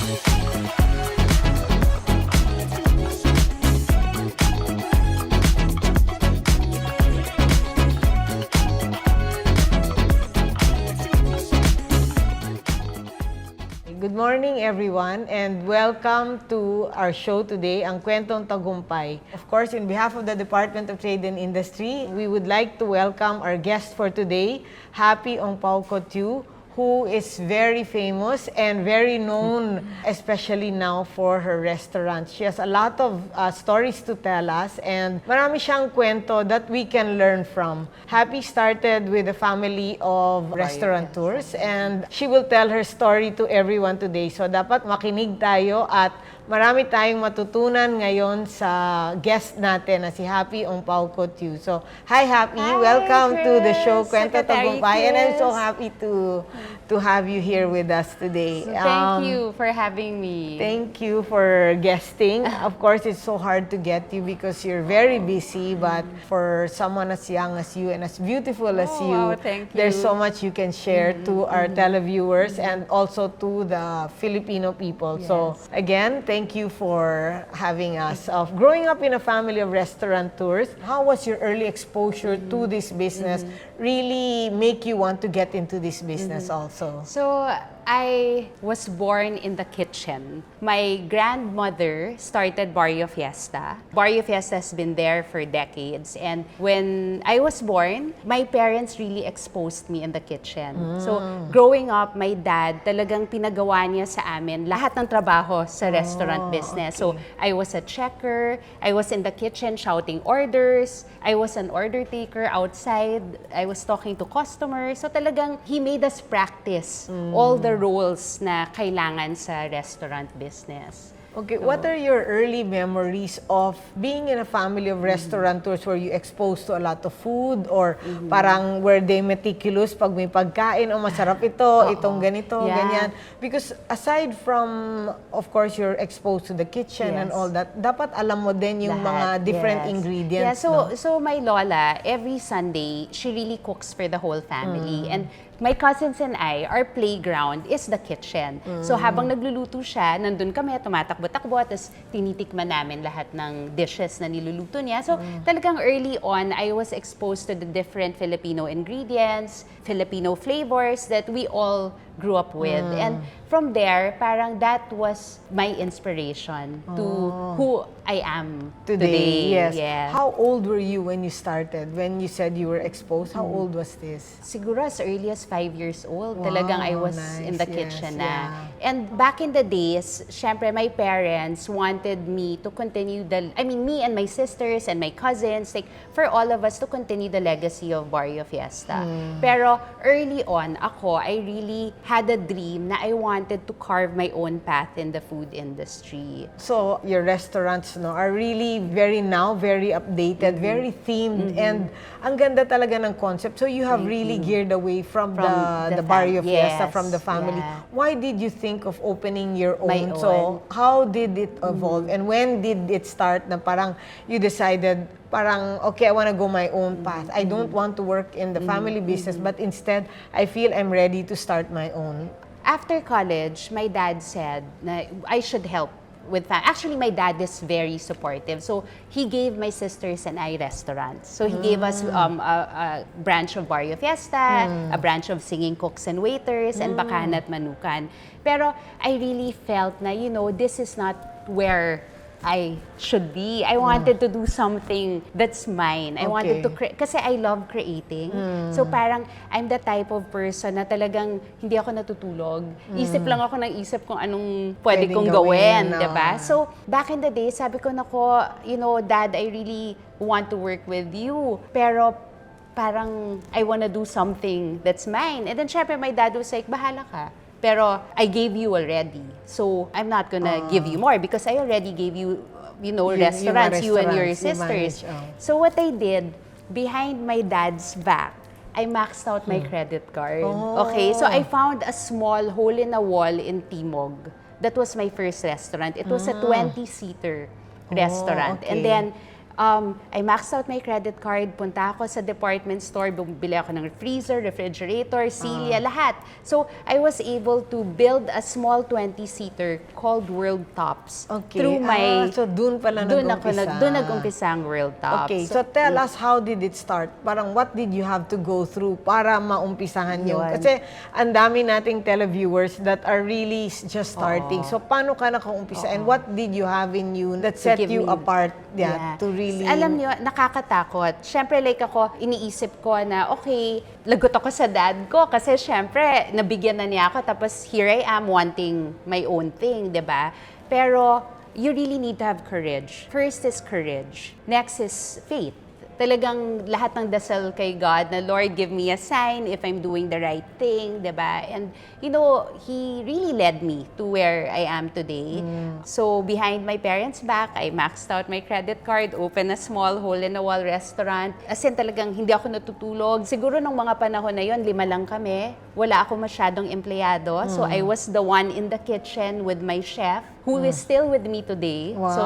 Good morning, everyone, and welcome to our show today, ang Kwentong Tagumpay. Of course, in behalf of the Department of Trade and Industry, we would like to welcome our guest for today, Happy Ongpauco-Tiu, who is very famous and very known, especially now for her restaurant. She has a lot of stories to tell us, and marami siyang kwento that we can learn from. Happy started with a family of restaurateurs, and she will tell her story to everyone today. So dapat makinig tayo at marami tayong matutunan ngayon sa guest natin na si Happy Ongpauco-Tiu. So, hi Happy! Hi, welcome Chris, to the show Kwentong Secretary Tagumpay, and I'm so Chris. happy to have you here with us today. So thank you for having me. Thank you for guesting. Of course, it's so hard to get you because you're very busy, but for someone as young as you and as beautiful as you, wow, thank you. there's so much you can share to our televiewers and also to the Filipino people. So again, thank you for having us. Of growing up in a family of restaurateurs, how was your early exposure to this business really make you want to get into this business also? So, I was born in the kitchen. My grandmother started Barrio Fiesta. Barrio Fiesta has been there for decades. And when I was born, my parents really exposed me in the kitchen. So, growing up, my dad talagang pinagawa niya sa amin lahat ng trabaho sa restaurant business. So, I was a checker. I was in the kitchen shouting orders. I was an order taker outside. I was talking to customers. So, talagang he made us practice all the roles na kailangan sa restaurant business. Okay, what are your early memories of being in a family of restaurateurs? Were you exposed to a lot of food or parang were they meticulous pag may pagkain o masarap ito, itong ganito, ganyan? Because aside from, of course, you're exposed to the kitchen and all that, dapat alam mo din yung mga different ingredients. Yeah, so my lola, every Sunday, she really cooks for the whole family. And my cousins and I, our playground is the kitchen. So habang nagluluto siya, nandun kami, tumatakbo-takbo, tapos tinitikman namin lahat ng dishes na niluluto niya. So talagang early on, I was exposed to the different Filipino ingredients, Filipino flavors that we all grew up with. And from there, parang that was my inspiration to who I am today. Yes. How old were you when you started? When you said you were exposed, how old was this? Siguro as early as 5 years old, Wow, talagang I was nice. in the Yes, kitchen na. yeah. And back in the days, syempre my parents wanted me to continue me and my sisters and my cousins, like for all of us to continue the legacy of Barrio Fiesta. Pero early on, I really had a dream na I wanted to carve my own path in the food industry. So your restaurants are really very updated, very themed, and ang ganda talaga ng concept. So you have really geared away from the Barrio Fiesta, from the family. Yeah. Why did you think of opening your own? My So own. how did it evolve? And when did it start na parang you decided parang, okay, I want to go my own path. I don't want to work in the family business, but instead, I feel I'm ready to start my own. After college, my dad said na I should help with Actually, my dad is very supportive. So, he gave my sisters and I restaurants. So, he gave us a branch of Barrio Fiesta, a branch of Singing Cooks and Waiters, and Bakahan at Manukan. Pero, I really felt na, this is not where I should be. I wanted to do something that's mine. I wanted to kasi I love creating. So parang I'm the type of person na talagang hindi ako natutulog. Isip lang ako ng isip kung anong pwede kong gawin, diba? So back in the day, sabi ko nako, Dad, I really want to work with you. Pero parang I wanna do something that's mine. And then syempre my dad was like, bahala ka. Pero I gave you already. So I'm not gonna give you more because I already gave you, restaurants, you and your sisters. So what I did, behind my dad's back, I maxed out my credit card. Okay, so I found a small hole in a wall in Timog. That was my first restaurant. It was a 20-seater restaurant. And then, I maxed out my credit card, punta ako sa department store, bumili ako ng freezer, refrigerator, silya, lahat. So, I was able to build a small 20-seater called World Tops. Okay. Through my... So, dun pala nag-umpisa. Doon nag-umpisa ang World Tops. Okay, so tell us, how did it start? Parang what did you have to go through para maumpisahan yung... Yun. Kasi ang dami nating televiewers that are really just starting. So, paano ka nakaumpisa? And what did you have in you that set give you me- apart to really... Alam niyo, nakakatakot. Siyempre, like ako, iniisip ko na, okay, lagot ako sa dad ko kasi siyempre, nabigyan na niya ako tapos here I am wanting my own thing, di ba? Pero, you really need to have courage. First is courage. Next is faith. Talagang lahat ng dasal kay God na, Lord, give me a sign if I'm doing the right thing, di ba? And, you know, He really led me to where I am today. So, behind my parents' back, I maxed out my credit card, opened a small hole-in-the-wall restaurant. As in, talagang hindi ako natutulog. Siguro nung mga panahon na yon, 5 lang kami. Wala ako masyadong empleyado. So, I was the one in the kitchen with my chef, who is still with me today. Wow. So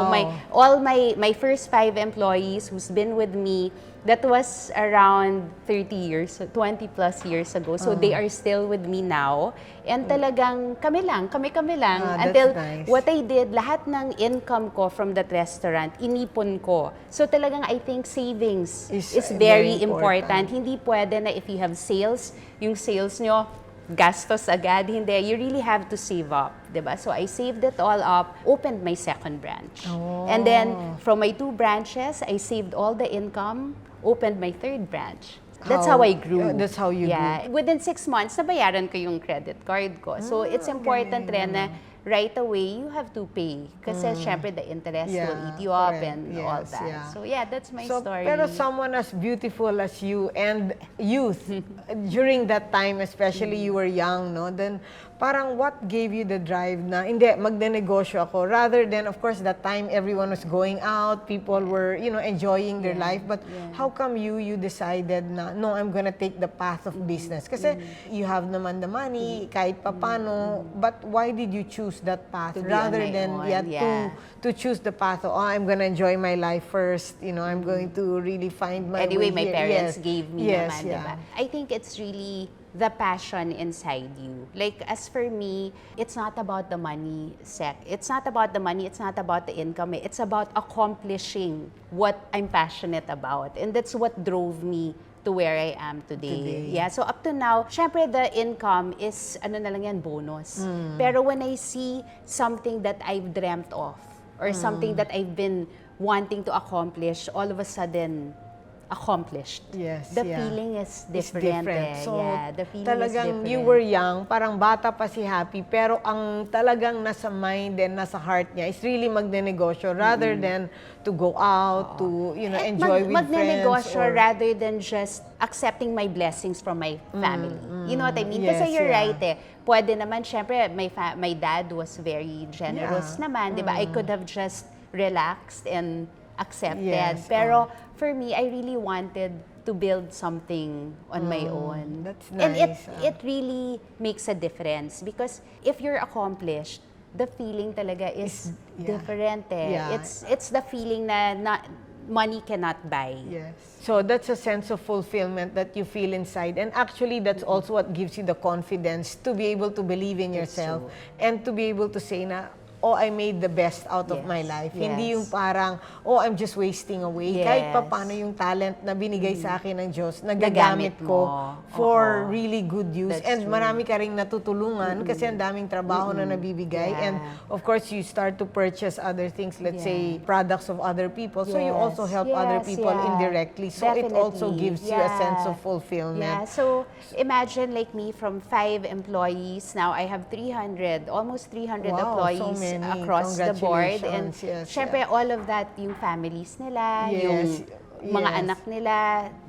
all my first 5 employees who's been with me, that was around 30 years, 20 plus years ago. So they are still with me now. And talagang kami lang. That's Until nice. what I did, lahat ng income ko from that restaurant, inipon ko. So talagang I think savings Is is very very important. Hindi pwede na if you have sales, yung sales nyo, gastos agad, hindi. You really have to save up, diba? So I saved it all up, opened my second branch. And then, from my 2 branches, I saved all the income, opened my 3rd branch. That's how I grew. That's how you grew. Within 6 months, nabayaran ko yung credit card ko. So it's important rin na right away, you have to pay. Kasi syempre, the interest will eat you up correct. and all Yes, that. yeah. So yeah, that's my So, story. pero someone as beautiful as you and youth, during that time, especially you were young, no? Then, parang what gave you the drive na, hindi, magnenegosyo ako, rather than, of course, that time everyone was going out, people were, you know, enjoying their life, but how come you decided na, no, I'm gonna take the path of business? Kasi you have naman the money, kahit papano, but why did you choose that path To be on rather my than own, to choose the path of, oh, I'm gonna enjoy my life first, you know, I'm going to really find my Anyway, way my here. parents Yes. gave me Yes, naman, diba? I think it's really the passion inside you. Like, as for me, it's not about the money, It's not about the money, it's not about the income. It's about accomplishing what I'm passionate about. And that's what drove me to where I am today. Yeah, so up to now, syempre the income is, ano na lang yan, bonus. Pero when I see something that I've dreamt of, or something that I've been wanting to accomplish, all of a sudden, accomplished. Yes, The yeah. feeling is It's different. So, Yeah, the feeling talagang is different. you were young, parang bata pa si Happy, pero ang talagang nasa mind and nasa heart niya is really magnenegosyo rather than to go out, to, you know, enjoy with friends. Magnenegosyo or- rather than just accepting my blessings from my family. You know what I mean? Yes, Kasi you're yeah. right Pwede naman, syempre, my dad was very generous Yeah. naman, di ba? I could have just relaxed and accepted. Yes, Pero for me, I really wanted to build something on my own. That's And nice, it really makes a difference because if you're accomplished, the feeling talaga is different Yeah. It's the feeling na money cannot buy. Yes. So that's a sense of fulfillment that you feel inside. And actually, that's also what gives you the confidence to be able to believe in That's yourself true. and to be able to say na, oh, I made the best out of my life. Hindi yung Yes. parang, oh, I'm just wasting away. Yes. Kahit pa paano yung talent na binigay sa akin ng Diyos, nagagamit Nagamit ko mo. for Oo. really good use. That's And true. marami ka ring natutulungan kasi ang daming trabaho na nabibigay. Yeah. And of course, you start to purchase other things, let's say, products of other people. So you also help other people indirectly. So it also Definitely. gives you a sense of fulfillment. Yeah, so imagine like me from 5 employees, now I have 300, almost 300 Wow, so employees many. across the board. And Congratulations. Yes, syempre all of that, yung families nila, Yes, yung mga yes. anak nila,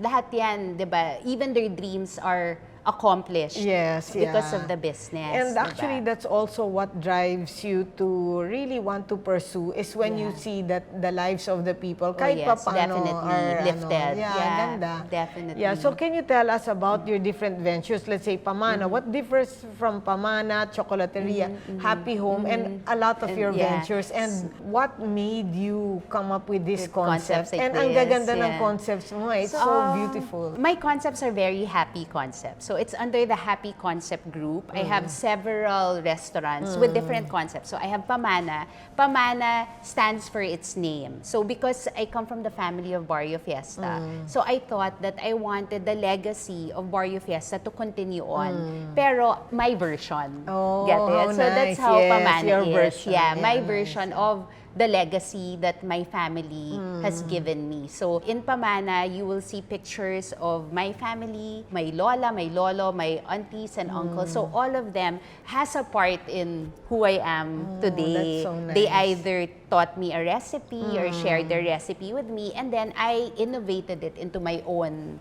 lahat yan, di ba? Even their dreams are accomplish because yeah. of the business. And actually, diba? that's also what drives you to really want to pursue is when you see that the lives of the people, kahit yes, papaano, definitely are lifted. ganda. Definitely. Yeah, so can you tell us about your different ventures? Let's say Pamana. What differs from Pamana, Chocolateria, Happy Home, and a lot of And your yeah. ventures? And what made you come up with this With concept? concepts like And ang this, gaganda ng yeah. concepts mo. It's so beautiful. My concepts are very happy concepts. So it's under the Happy Concept Group. I have several restaurants with different concepts. So I have Pamana. Pamana stands for its name. So because I come from the family of Barrio Fiesta, so I thought that I wanted the legacy of Barrio Fiesta to continue on. Pero my version. Oh, Get it? how So that's nice. how Yes, Pamana your is. version. Yeah, my Yeah, version of the legacy that my family has given me. So in Pamana, you will see pictures of my family, my lola, my lolo, my aunties and uncles. So all of them has a part in who I am today. that's so nice. They either taught me a recipe or shared their recipe with me, and then I innovated it into my own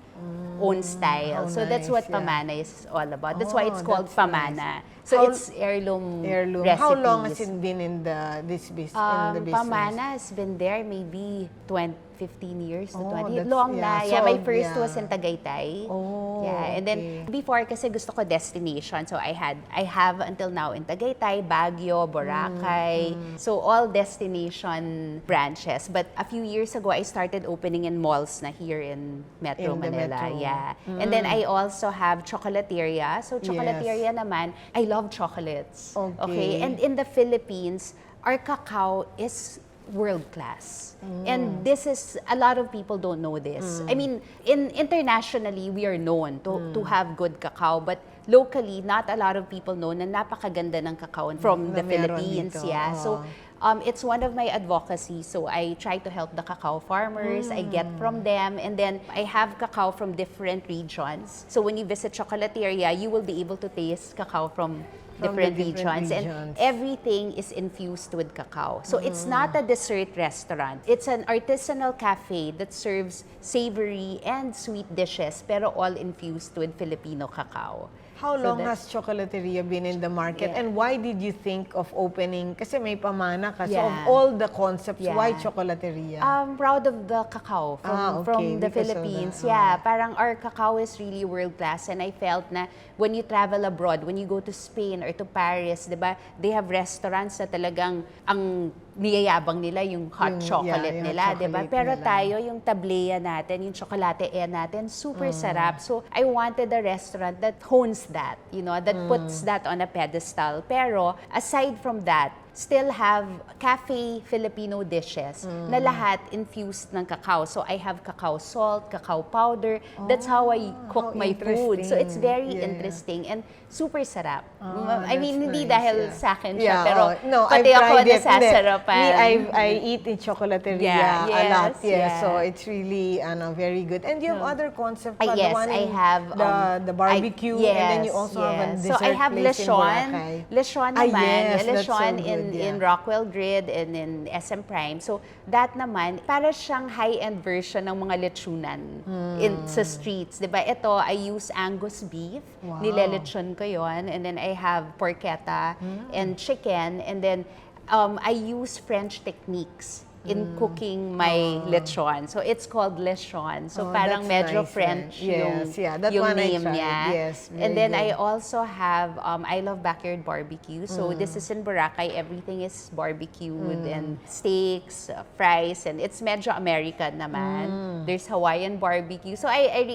style. How So that's nice, what yeah. Pamana is all about. That's why it's called that's Pamana. So How- it's heirloom Heirloom. recipes. How long has it been in this business? Pamana has been there maybe 15 years to Oh, 20. that's- Long yeah. na. Yeah, So, my first yeah. was in Tagaytay. Oh, yeah, and then before kasi gusto ko destination. So I have until now in Tagaytay, Baguio, Boracay. So all destination branches. But a few years ago, I started opening in malls na here in Metro In the Manila. Metro. Yeah. And then I also have Chocolateria. So Chocolateria naman, I love chocolates. Okay. And in the Philippines, our cacao is world class. And this is, a lot of people don't know this. I mean, internationally, we are known to have good cacao, but locally, not a lot of people know na napakaganda ng cacao from Na the meron Philippines. dito. Yeah. Oo. So, it's one of my advocacy. So I try to help the cacao farmers. I get from them. And then I have cacao from different regions. So when you visit Chocolateria, you will be able to taste cacao from different regions. And everything is infused with cacao. So it's not a dessert restaurant. It's an artisanal cafe that serves savory and sweet dishes, pero all infused with Filipino cacao. How So long that's- has Chocolateria been in the market? Yeah. And why did you think of opening? Kasi may Pamana ka. So Yeah. of all the concepts, Yeah. why Chocolateria? I'm proud of the cacao Okay, from the because of Philippines. the- Yeah, parang our cacao is really world class, and I felt na when you travel abroad, when you go to Spain or to Paris, 'di ba? They have restaurants na talagang ang niyayabang nila yung hot chocolate yung nila, 'di ba? chocolate Pero nila. tayo yung tablea natin, yung chocolate natin, super sarap. So I wanted a restaurant that hones that, that puts that on a pedestal. Pero aside from that, still have cafe Filipino dishes na lahat infused ng cacao. So I have cacao salt, cacao powder. That's how I cook how my food. So it's very interesting. Yeah. interesting and super sarap. I that's mean, hindi nice, dahil yeah. sa akin siya, Yeah, pero no, pati I've ako tried it. nasasarapan. Me, I eat in Chocolateria Yeah, a lot. yes, Yeah, yeah. so it's really very good. And you have other concepts pa, Yes, the one I in have the barbecue, and then you also have a dessert So I have place in Boracay. Lechon Ah, naman. yes, that's so Lechon good, yeah. in Rockwell Grid and in SM Prime. So that naman, para siyang high-end version ng mga lechonan sa streets. Diba? Ito, I use Angus beef. Wow. Nilelechon ko yon. And then I have porchetta and chicken. And then I use French techniques in cooking my lechon. So it's called lechon. So Oh, parang that's medyo nice, French right? Yes, yeah, that yung one I name tried. niya. Yes, very and then good. I also have, I love backyard barbecue. So this is in Boracay. Everything is barbecued and steaks, fries, and it's medyo American naman. There's Hawaiian barbecue. So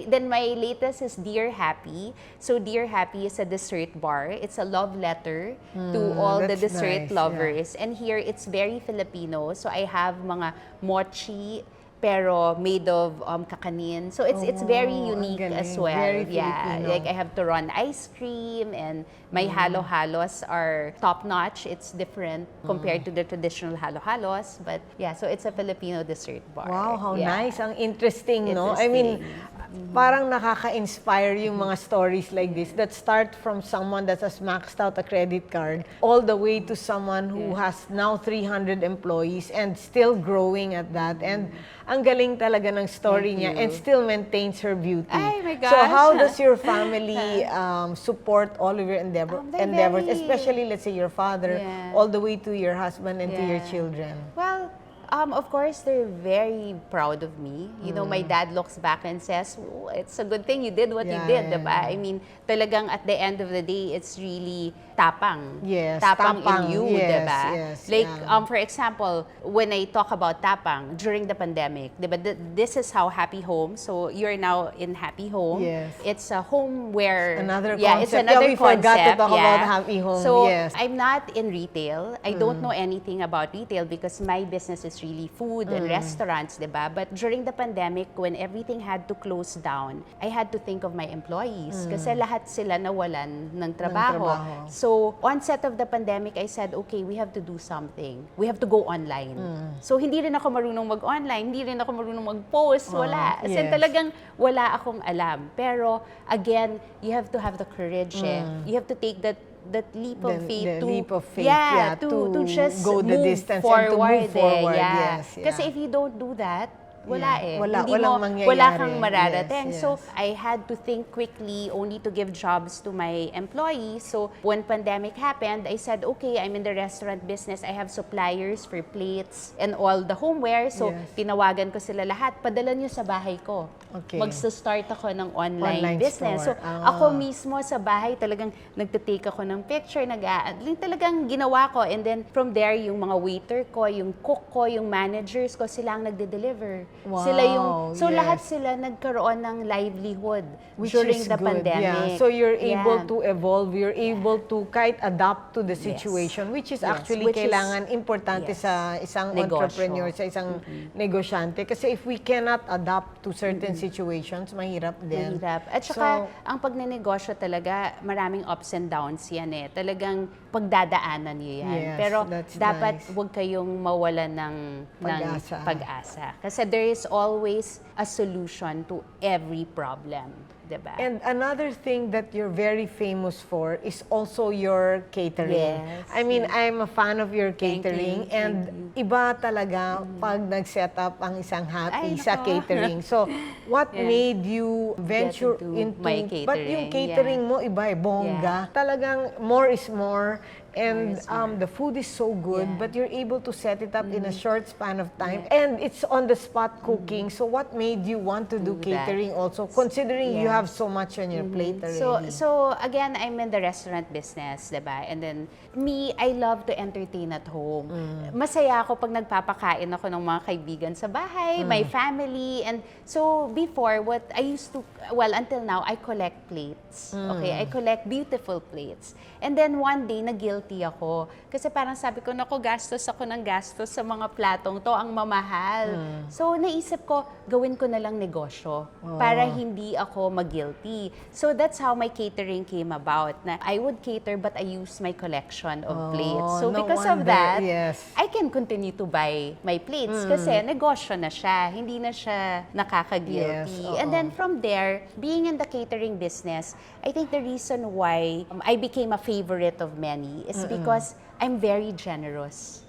then my latest is Dear Happy. So Dear Happy is a dessert bar. It's a love letter to all the that's dessert nice, yeah. lovers. And here, it's very Filipino. So I have mga mochi, pero made of kakanin. So it's very Oh, ang unique galing. as well. Very Yeah, Filipino. like I have Turon ice cream, and my halo-halos are top-notch. It's different compared to the traditional halo-halos. But yeah, so it's a Filipino dessert bar. Wow, how Yeah. nice. Ang interesting, no? I mean, parang nakaka-inspire yung mga stories like this that start from someone that has maxed out a credit card all the way to someone who has now 300 employees and still growing at that. And ang galing talaga ng story niya and still maintains her beauty. Ay, my So gosh. how does your family support all of your They're endeavors, very- especially, let's say, your father, Yeah. all the way to your husband and to your Yeah. children? Well, of course, they're very proud of me. You know, my dad looks back and says, "Oh, it's a good thing you did what you did," diba? I mean, talagang at the end of the day, it's really tapang. Yes, Tapang tapang. in you, Yes, diba? yes, Like, yeah. for example, when I talk about tapang during the pandemic, diba, this is how Happy Home, so you're now in Happy Home. Yes. It's a home where... Another It's concept. another We forgot to concept, talk about Happy Home, So, yes. I'm not in retail. I don't know anything about retail because my business is really food and restaurants, diba? But during the pandemic, when everything had to close down, I had to think of my employees kasi lahat sila nawalan ng trabaho. So, onset of the pandemic, I said, okay, we have to do something. We have to go online. So, hindi rin ako marunong mag-online, hindi rin ako marunong mag-post, wala. As in, yes. talagang wala akong alam. Pero, again, you have to have the courage. You have to take that leap of faith the to leap of faith, to just go the move distance forward, and to move forward. yeah. Yes, Kasi if you don't do that, wala Yeah. eh. Wala- Hindi walang mo, mangyayari. wala kang mararating. Yes, So, yes. I had to think quickly only to give jobs to my employees. So, when pandemic happened, I said, okay, I'm in the restaurant business. I have suppliers for plates and all the homeware. So, Yes. tinawagan ko sila lahat. Padala nyo sa bahay ko. Okay. Magsa-start ako ng online business. store. So, ako mismo sa bahay talagang nagtitake ako ng picture, talagang ginawa ko. And then, from there, yung mga waiter ko, yung cook ko, yung managers ko, sila ang nagde-deliver. Wow, Sila yung, so yes. lahat sila nagkaroon ng livelihood Which during is the good. pandemic. Yeah. So you're able Yeah. to evolve, you're able to kahit adapt to the situation, which is Yes, actually which is- kailangan importante yes. sa isang Negosyo. entrepreneur, sa isang negosyante. Kasi if we cannot adapt to certain situations, mahirap din. Mahirap. At saka, So, ang pagnenegosyo talaga, maraming ups and downs yan eh. Talagang pagdadaanan niyo yan. Yes, Pero that's dapat nice. huwag kayong mawalan ng Pag-asa. pag-asa. Kasi there is always a solution to every problem. Diba? and another thing that you're very famous for is also your catering. Yes, I mean, I'm a fan of your Thank you, catering and iba talaga pag nag-set up ang isang happy Ay, sa nako. catering. So, what Yeah. made you venture into my but yung catering catering, mo iba eh, bongga. Talagang more is more. And the food is so good, Yeah. but you're able to set it up in a short span of time. And it's on-the-spot cooking. So what made you want to do Do that. catering also, considering you Yeah. have so much on your plate already? So again, I'm in the restaurant business, diba? And then me, I love to entertain at home. Masaya ako pag nagpapakain ako ng mga kaibigan sa bahay, my family. And so before, what I used to, well, until now, I collect plates. Okay, I collect beautiful plates. And then one day, na-guilty ako. Kasi parang sabi ko, naku, gastos ako ng gastos sa mga platong to, ang mamahal. So naisip ko, gawin ko na lang negosyo para hindi ako mag-guilty. So that's how my catering came about. Na I would cater but I use my collection of plates. So no because of wonder, that, yes. I can continue to buy my plates kasi negosyo na siya. Hindi na siya nakaka-guilty. Yes, And then from there, being in the catering business, I think the reason why I became a favorite of many is because I'm very generous.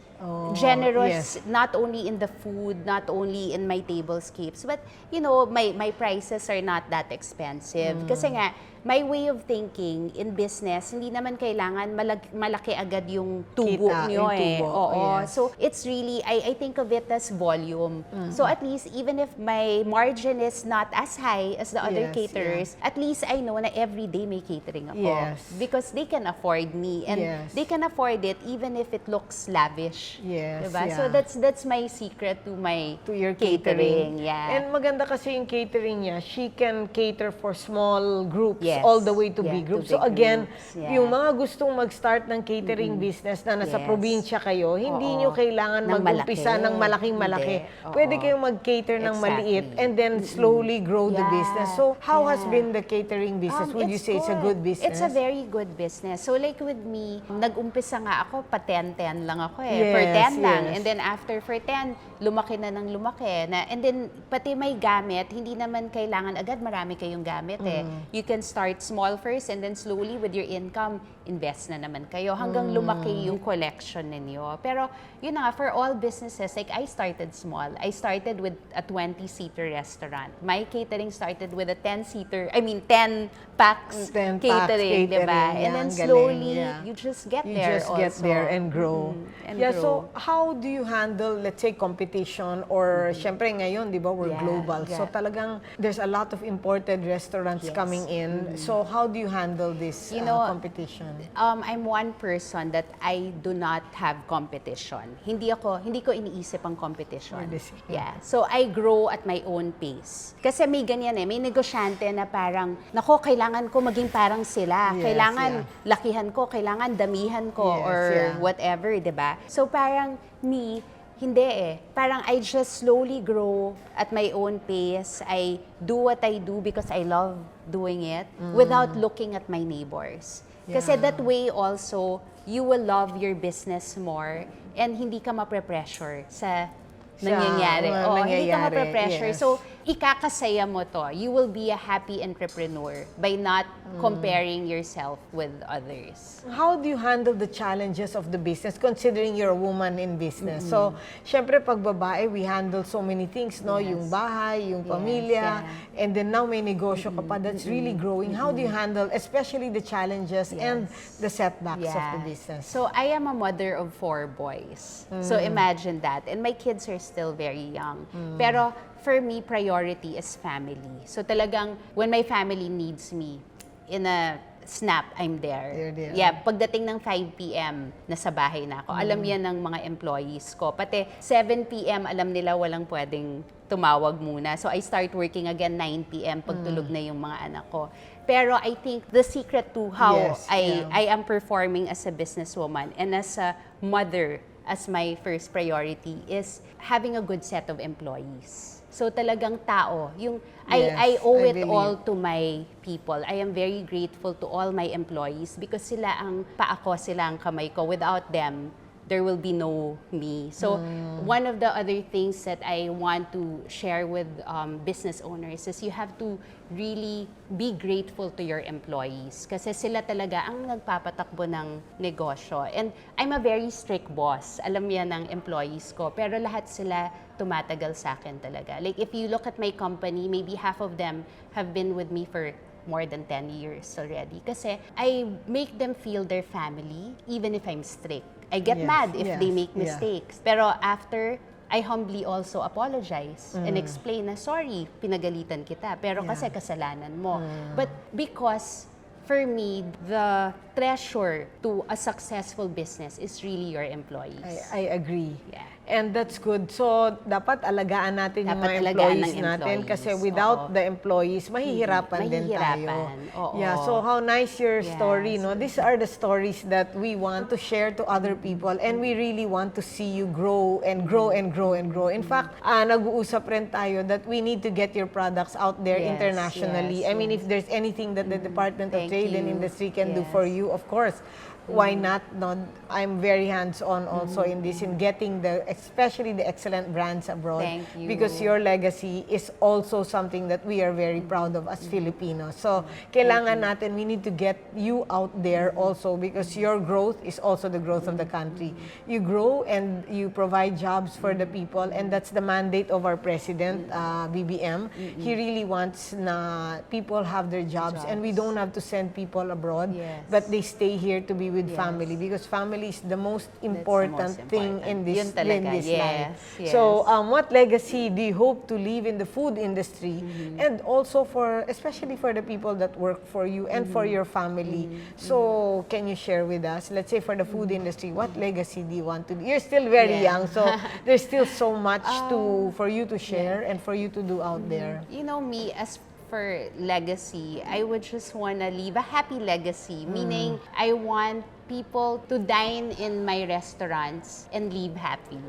Generous, yes. not only in the food, not only in my tablescapes, but you know, my prices are not that expensive. Kasi nga, my way of thinking in business, hindi naman kailangan malaki agad yung tubo Kita, nyo yung eh. tubo, Oo. yes. So, it's really, I think of it as volume. So, at least, even if my margin is not as high as the other Yes, caterers, at least I know na everyday may catering ako. Yes. Because they can afford me. And Yes. they can afford it even if it looks lavish. Yes, Diba? yeah. So, that's my secret to my To your catering. catering. Yeah. And maganda kasi yung catering niya, she can cater for small groups. all the way to Yeah, big groups. to So big again, groups. Yeah. yung mga gustong mag-start ng catering business na nasa Yes. probinsya kayo, hindi Oo. nyo kailangan Ng mag-umpisa malaki. ng malaking-malaki. Hindi. Oo. Pwede kayong mag-cater ng maliit and then slowly grow the Yeah. business. So how has Yeah. been the catering business? Would you say it's a good business? It's a very good business. So like with me, nag-umpisa nga ako, pa 10-10 lang ako eh. Yes, For 10 lang. yes. And then after for 10, lumaki na ng lumaki. And then pati may gamit, hindi naman kailangan agad marami kayong gamit eh. You can start small first and then slowly with your income, invest na naman kayo hanggang lumaki yung collection ninyo. Pero yun na nga, for all businesses, like I started small. I started with a 20-seater restaurant. My catering started with a 10 packs 10 packs catering, diba? catering, And then yeah, galing, slowly, yeah. you just get You there just also. get there and grow. And Yeah, grow. so how do you handle, let's say, competition or syempre ngayon, di ba, we're Yeah, global. So yeah. talagang there's a lot of imported restaurants Yes. coming in. So how do you handle this You know, competition? I'm one person that I do not have competition. Hindi ko iniisip ang competition. We're the same. Yeah. So I grow at my own pace. Kasi may ganyan may negosyante na parang, nako, kailangan ko maging parang sila. Yes, Kailangan lakihan ko, kailangan damihan ko Yes, or yeah. whatever, 'di ba? So parang me, hindi eh. Parang I just slowly grow at my own pace. I do what I do because I love doing it without looking at my neighbors. Kasi Yeah. that way also, you will love your business more and hindi ka mapre-pressure sa nangyayari. mga Oo, hindi ka nangyayari, mapre-pressure. yes. So, ikakasaya mo to. You will be a happy entrepreneur by not comparing yourself with others. How do you handle the challenges of the business considering you're a woman in business? So, syempre pag babae, we handle so many things, no? Yes. Yung bahay, yung Yes, pamilya, yeah. and then now may negosyo ka pa that's really growing. How do you handle especially the challenges and the setbacks of the business? So I am a mother of 4 boys. So imagine that. And my kids are still very young. Pero for me, priority is family. So talagang when my family needs me, in a snap, I'm there. You're there. Yeah, pagdating ng 5 p.m., nasa bahay na ako. Alam yan ng mga employees ko. Pati 7 p.m., alam nila walang pwedeng tumawag muna. So I start working again 9 p.m. pagtulog na yung mga anak ko. Pero I think the secret to how Yes, yeah. I am performing as a businesswoman and as a mother, as my first priority, is having a good set of employees. So talagang tao, yung Yes, I owe I it believe. all to my people. I am very grateful to all my employees because sila ang paa ko, sila ang kamay ko. Without them, there will be no me. So one of the other things that I want to share with business owners is you have to really be grateful to your employees kasi sila talaga ang nagpapatakbo ng negosyo. And I'm a very strict boss. Alam yan ng employees ko. Pero lahat sila tumatagal sa akin talaga. Like if you look at my company, maybe half of them have been with me for more than 10 years already. Kasi I make them feel their family even if I'm strict. I get Yes, mad if they yes, make yeah. mistakes. Pero after, I humbly also apologize and explain na, sorry, pinagalitan kita. Pero kasi kasalanan mo. But because, for me, the treasure to a successful business is really your employees. I agree. Yeah. And that's good. So, dapat alagaan natin yung Dapat mga alagaan employees ng natin employees. kasi without Oo. the employees, mahihirapan din tayo. Mahihirapan. Oo. Yeah, so how nice your Yes. story, no? These are the stories that we want to share to other people and we really want to see you grow and grow and grow and grow. In fact, nag-uusap rin tayo that we need to get your products out there Yes, internationally. yes, I mean, if there's anything that the Department of Thank Trade and you. Industry can do Yes. for you, of course, why not? No, I'm very hands-on also in this, in getting especially the excellent brands abroad. Thank you. Because your legacy is also something that we are very proud of as Filipinos. So, kailangan natin, we need to get you out there also because your growth is also the growth of the country. You grow and you provide jobs for the people and that's the mandate of our president, BBM. He really wants na people have their jobs and we don't have to send people abroad, Yes. but they stay here to be with Yes. family because family is the most That's the important most thing in important. this, Yun talaga. in this Yes, life. yes. So, what legacy do you hope to leave in the food industry and also especially for the people that work for you and for your family? So, can you share with us, let's say for the food industry, what legacy do you want to do? You're still very Yeah. young, so there's still so much for you to share and for you to do out there. You know me, as for legacy, I would just want to leave a happy legacy, meaning I want people to dine in my restaurants and leave happy.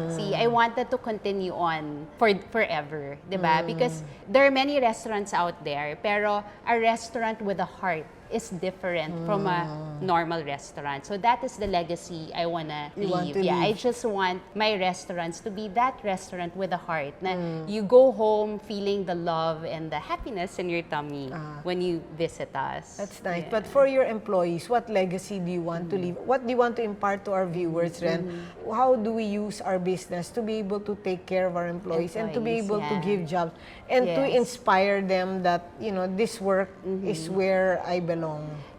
See, I wanted to continue on forever, diba? Because there are many restaurants out there, pero a restaurant with a heart is different from a normal restaurant. So that is the legacy I wanna leave. I just want my restaurants to be that restaurant with a heart. Na you go home feeling the love and the happiness in your tummy when you visit us. That's nice. But for your employees, what legacy do you want to leave? What do you want to impart to our viewers, Ren? How do we use our business to be able to take care of our employees and to be able to give jobs and to inspire them that, you know, this work is where I belong?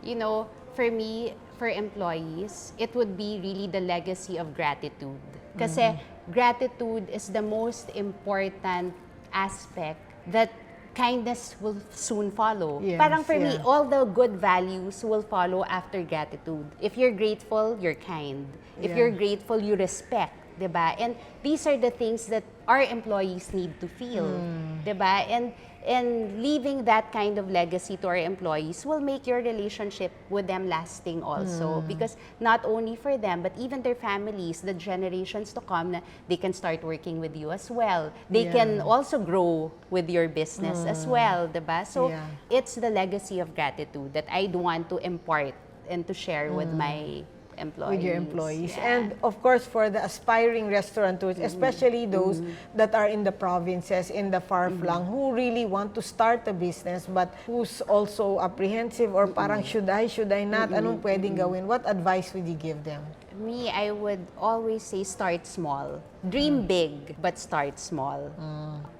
You know, for me, for employees, it would be really the legacy of gratitude. Kasi gratitude is the most important aspect that kindness will soon follow. Yes, Parang for me, all the good values will follow after gratitude. If you're grateful, you're kind. If you're grateful, you respect. Diba? And these are the things that our employees need to feel. Diba? And leaving that kind of legacy to our employees will make your relationship with them lasting also. Because not only for them, but even their families, the generations to come, they can start working with you as well. They can also grow with your business as well. Diba? So it's the legacy of gratitude that I'd want to impart and to share with my employees. With your employees. And of course, for the aspiring restaurateurs, especially those that are in the provinces, in the far-flung, who really want to start a business but who's also apprehensive or parang should I not? Anong pwedeng gawin? What advice would you give them? Me, I would always say start small. Dream big, but start small.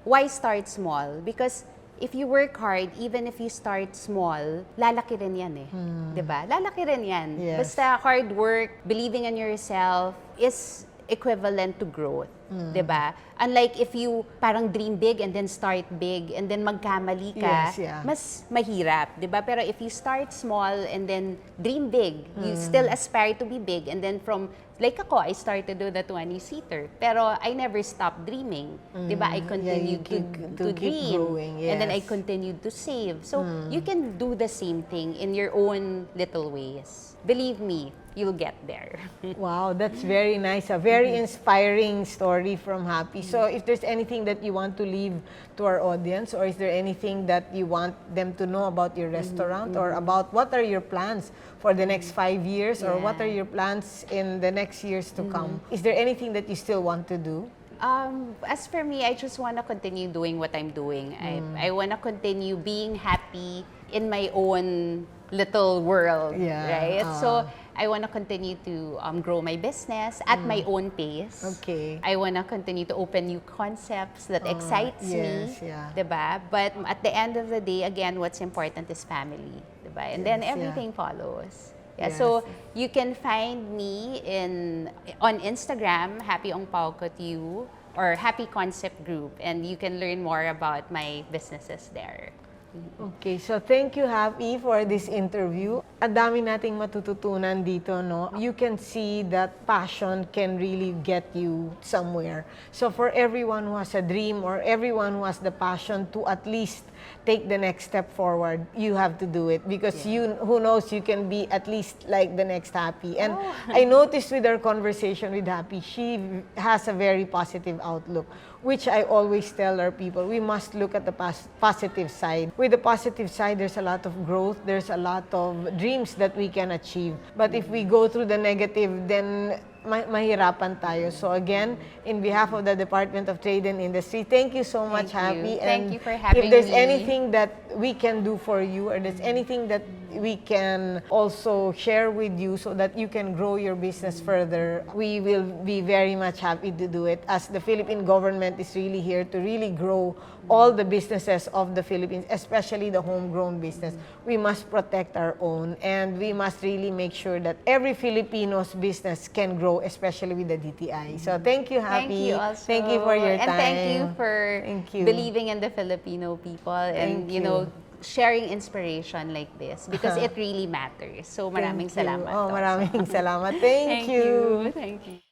Why start small? Because if you work hard, even if you start small, lalaki rin yan eh. Diba? Lalaki rin yan. Basta hard work, believing in yourself is equivalent to growth. Diba? Unlike if you parang dream big and then start big and then magkamali ka, mas mahirap. Diba? Pero if you start small and then dream big, you still aspire to be big, and then from like ako, I started with a 20-seater. Pero I never stopped dreaming. Diba? I continued to dream. Growing, and then I continued to save. So you can do the same thing in your own little ways. Believe me, you'll get there. Wow, that's very nice. A very inspiring story from Happy. So if there's anything that you want to leave to our audience, or is there anything that you want them to know about your restaurant, or about what are your plans for the next 5 years, or what are your plans in the next years to come? Is there anything that you still want to do? As for me, I just want to continue doing what I'm doing. I want to continue being happy in my own little world, right? So I want to continue to grow my business at my own pace. I want to continue to open new concepts that excites me, diba? But at the end of the day, again, what's important is family, diba? And then everything follows. So you can find me on Instagram, Happy Ongpauco-Tiu, or Happy Concept Group, and you can learn more about my businesses there. Okay, so thank you, Happy, for this interview. Ang dami nating matututunan dito, no? You can see that passion can really get you somewhere. So for everyone who has a dream, or everyone who has the passion to at least take the next step forward, you have to do it, because who knows, you can be at least like the next Happy. And I noticed with our conversation with Happy, she has a very positive outlook, which I always tell our people, we must look at the positive side. With the positive side, there's a lot of growth, there's a lot of dreams that we can achieve. But if we go through the negative, then mahirapan tayo. So again, in behalf of the Department of Trade and Industry, thank you so much, Happy. Thank you for having me. If there's anything that we can do for you, or there's anything that we can also share with you so that you can grow your business further, we will be very much happy to do it, as the Philippine government is really here to really grow all the businesses of the Philippines, especially the homegrown business. We must protect our own, and we must really make sure that every Filipino's business can grow, especially with the DTI. So thank you, Happy. Thank you also. Thank you for your time. And thank you for believing in the Filipino people and, you know, sharing inspiration like this, because it really matters. So maraming salamat. Oh, maraming salamat. Thank you. Thank you.